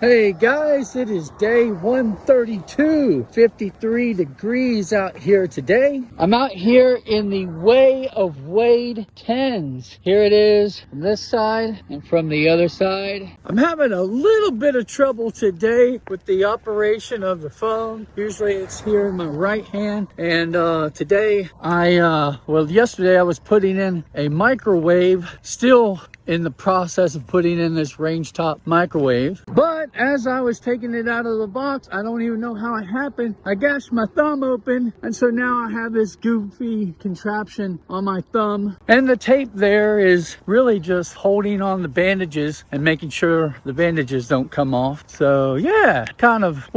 Hey guys, it is day 132, 53 degrees out here today. I'm out here in the Way of Wade 10s. Here it is from this side and from the other side. I'm having a little bit of trouble today with the operation of the phone. Usually it's here in my right hand, and today yesterday I was putting in a microwave, still in the process of putting in this range top microwave. But as I was taking it out of the box, I don't even know how it happened, I gashed my thumb open, and so now I have this goofy contraption on my thumb. And the tape there is really just holding on the bandages and making sure the bandages don't come off. So yeah, kind of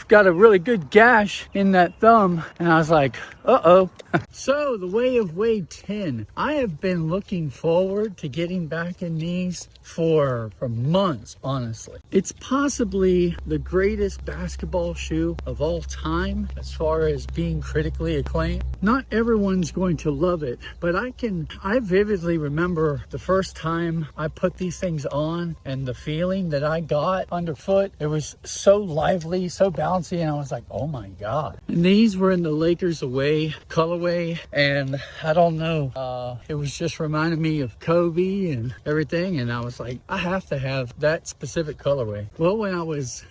got a really good gash in that thumb, and I was like, uh-oh. So the Way of Wade 10, I have been looking forward to getting back in these for months, honestly. It's possibly the greatest basketball shoe of all time as far as being critically acclaimed. Not everyone's going to love it, but I vividly remember the first time I put these things on and the feeling that I got underfoot. It was so lively, so bouncy, and I was like, oh my God. And these were in the Lakers Away colorway, and I don't know, it was just reminding me of Kobe and everything, and I was like, I have to have that specific colorway. Well, when I was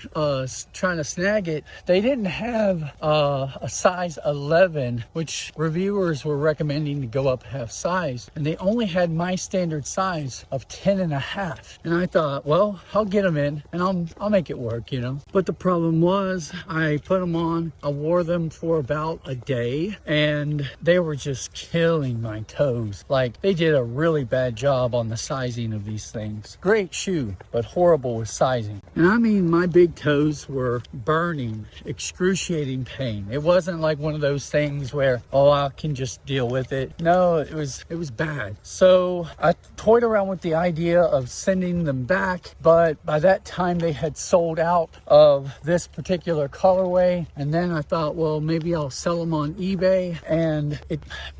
trying to snag it, they didn't have a size 11, which reviewers were recommending to go up half size, and they only had my standard size of 10 and a half. And I thought, well, I'll get them in and I'll make it work, you know. But the problem was, I put them on, I wore them for about a day, and they were just killing my toes. Like, they did a really bad job on the sizing of these things. Great shoe, but horrible with sizing. And I mean, my big toes were burning, excruciating pain. It wasn't like one of those things where, oh, I can just deal with it. No, it was bad. So I toyed around with the idea of sending them back, but by that time they had sold out of this particular colorway. And then I thought, well, maybe I'll sell them on eBay. And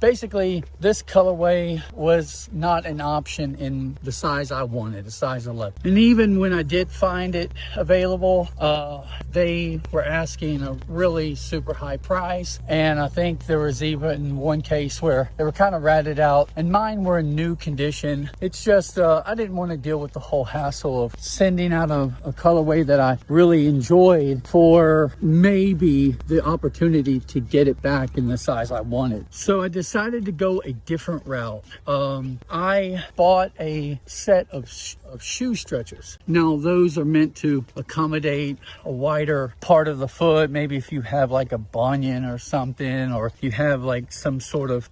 basically this colorway was not an option in the size I wanted, a size 11. And even when I did find it available, they were asking a really super high price. And I think there was even one case where they were kind of ratted out, and mine were in new condition. It's just, I didn't want to deal with the whole hassle of sending out a colorway that I really enjoyed for maybe the opportunity to get it back in the size I wanted. So I decided to go a different route. I bought a set of shoe stretchers. Now those are meant to accommodate a wider part of the foot. Maybe if you have like a bunion or something, or if you have like some sort of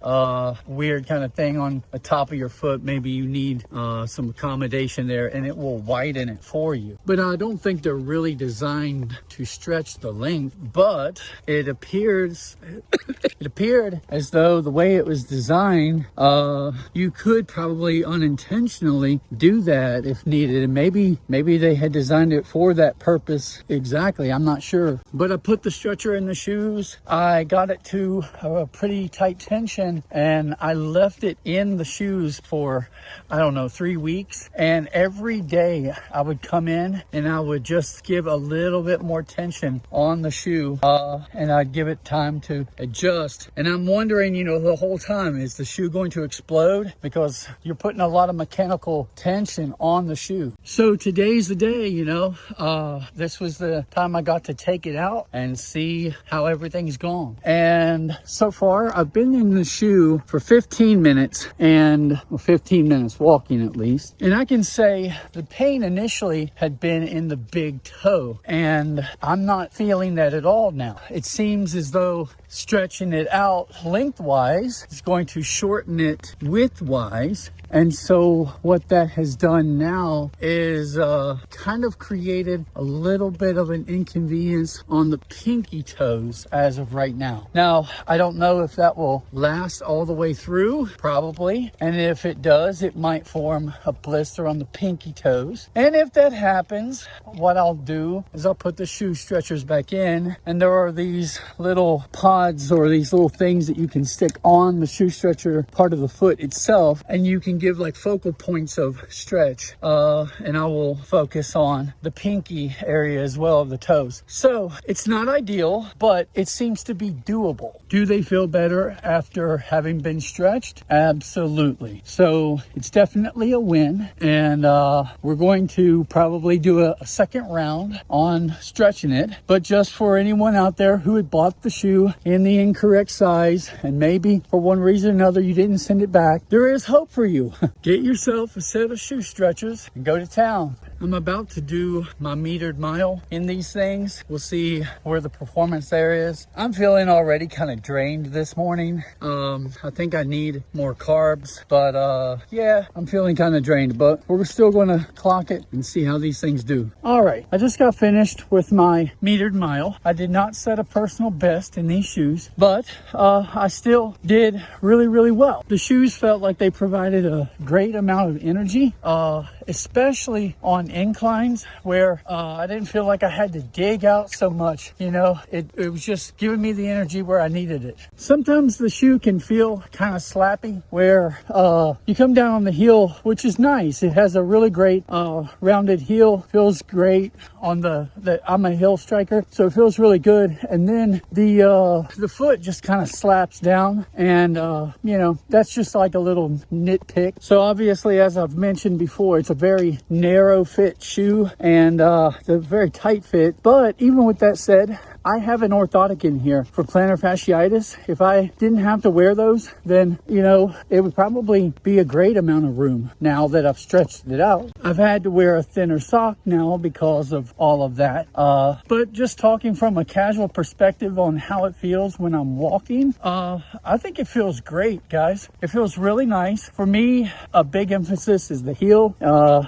weird kind of thing on the top of your foot, maybe you need some accommodation there, and it will widen it for you. But I don't think they're really designed to stretch the length, but it appeared as though the way it was designed, you could probably unintentionally do that if needed, and maybe they had designed it for that purpose exactly. I'm not sure. But I put the stretcher in the shoes, I got it to a pretty tight tension, and I left it in the shoes for, I don't know, 3 weeks. And every day I would come in and I would just give a little bit more tension on the shoe, and I'd give it time to adjust. And I'm wondering, you know, the whole time, is the shoe going to explode? Because you're putting a lot of mechanical tension on the shoe. So today's the day, you know. This was the time I got to take it out and see how everything's gone. And so far I've been in the shoe for 15 minutes, and 15 minutes walking at least. And I can say the pain initially had been in the big toe, and I'm not feeling that at all now. It seems as though stretching it out lengthwise is going to shorten it widthwise. And so what that has done now is kind of created a little bit of an inconvenience on the pinky toes as of right now. Now, I don't know if that will last all the way through, probably. And if it does, it might form a blister on the pinky toes. And if that happens, what I'll do is I'll put the shoe stretchers back in, and there are these little pods or these little things that you can stick on the shoe stretcher part of the foot itself, and you can give like focal points of stretch, and I will focus on the pinky area as well of the toes. So it's not ideal, but it seems to be doable. Do they feel better after having been stretched? Absolutely. So it's definitely a win, and we're going to probably do a second round on stretching it. But just for anyone out there who had bought the shoe in the incorrect size, and maybe for one reason or another you didn't send it back, there is hope for you. Get yourself a set of shoe stretchers and go to town. I'm about to do my metered mile in these things. We'll see where the performance there is. I'm feeling already kind of drained this morning. I think I need more carbs, but yeah, I'm feeling kind of drained, but we're still going to clock it and see how these things do. All right, I just got finished with my metered mile. I did not set a personal best in these shoes, but I still did really, really well. The shoes felt like they provided a great amount of energy, especially on inclines where I didn't feel like I had to dig out so much. You know, it was just giving me the energy where I needed it. Sometimes the shoe can feel kind of slappy where you come down on the heel, which is nice. It has a really great rounded heel, feels great on I'm a heel striker, so it feels really good. And then the foot just kind of slaps down, and you know, that's just like a little nitpick. So obviously, as I've mentioned before, it's a very narrow fit shoe, and the very tight fit. But even with that said, I have an orthotic in here for plantar fasciitis. If I didn't have to wear those, then, you know, it would probably be a great amount of room now that I've stretched it out. I've had to wear a thinner sock now because of all of that. But just talking from a casual perspective on how it feels when I'm walking, I think it feels great, guys. It feels really nice. For me, a big emphasis is the heel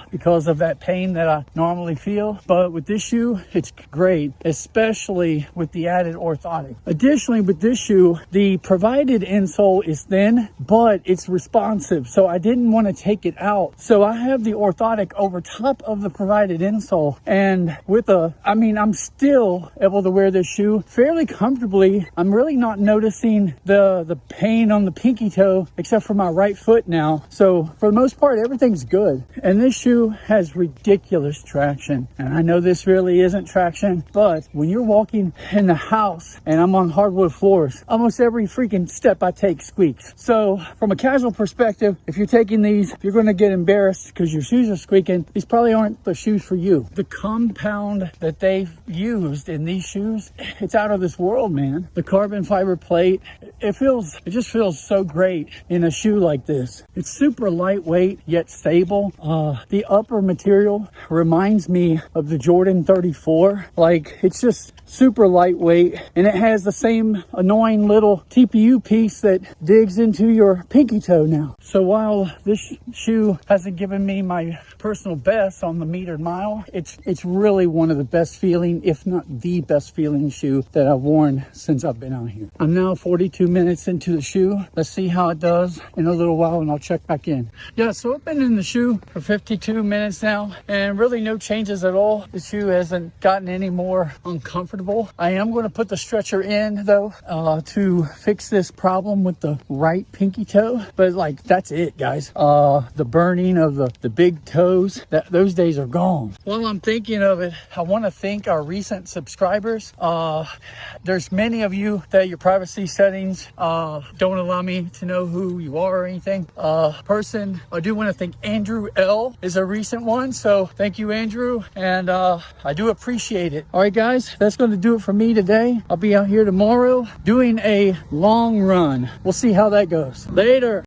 because of that pain that I normally feel. But with this shoe, it's great, especially with the added orthotic. Additionally, with this shoe, the provided insole is thin, but it's responsive, so I didn't want to take it out. So I have the orthotic over top of the provided insole, and I'm still able to wear this shoe fairly comfortably. I'm really not noticing the pain on the pinky toe, except for my right foot now. So for the most part, everything's good. And this shoe has ridiculous traction. And I know this really isn't traction, but when you're walking in the house and I'm on hardwood floors, almost every freaking step I take squeaks. So from a casual perspective, if you're taking these, if you're going to get embarrassed because your shoes are squeaking, these probably aren't the shoes for you. The compound that they've used in these shoes, it's out of this world, man. The carbon fiber plate, it just feels so great in a shoe like this. It's super lightweight yet stable. The upper material reminds me of the Jordan 34. Like, it's just super lightweight, and it has the same annoying little TPU piece that digs into your pinky toe now. So while this shoe hasn't given me my personal best on the metered mile, it's really one of the best feeling, if not the best feeling shoe that I've worn since I've been out here. I'm now 42 minutes into the shoe. Let's see how it does in a little while, and I'll check back in. Yeah, so I've been in the shoe for 52 minutes now, and really no changes at all. The shoe hasn't gotten any more uncomfortable. I am going to put the stretcher in though to fix this problem with the right pinky toe, but like, that's it, guys. The burning of the big toes, those days are gone. While I'm thinking of it, I want to thank our recent subscribers. There's many of you that your privacy settings don't allow me to know who you are or anything. I do want to thank Andrew L is a recent one, so thank you, Andrew, and I do appreciate it. All right, guys, that's going to do it for me today. I'll be out here tomorrow doing a long run. We'll see how that goes. Later.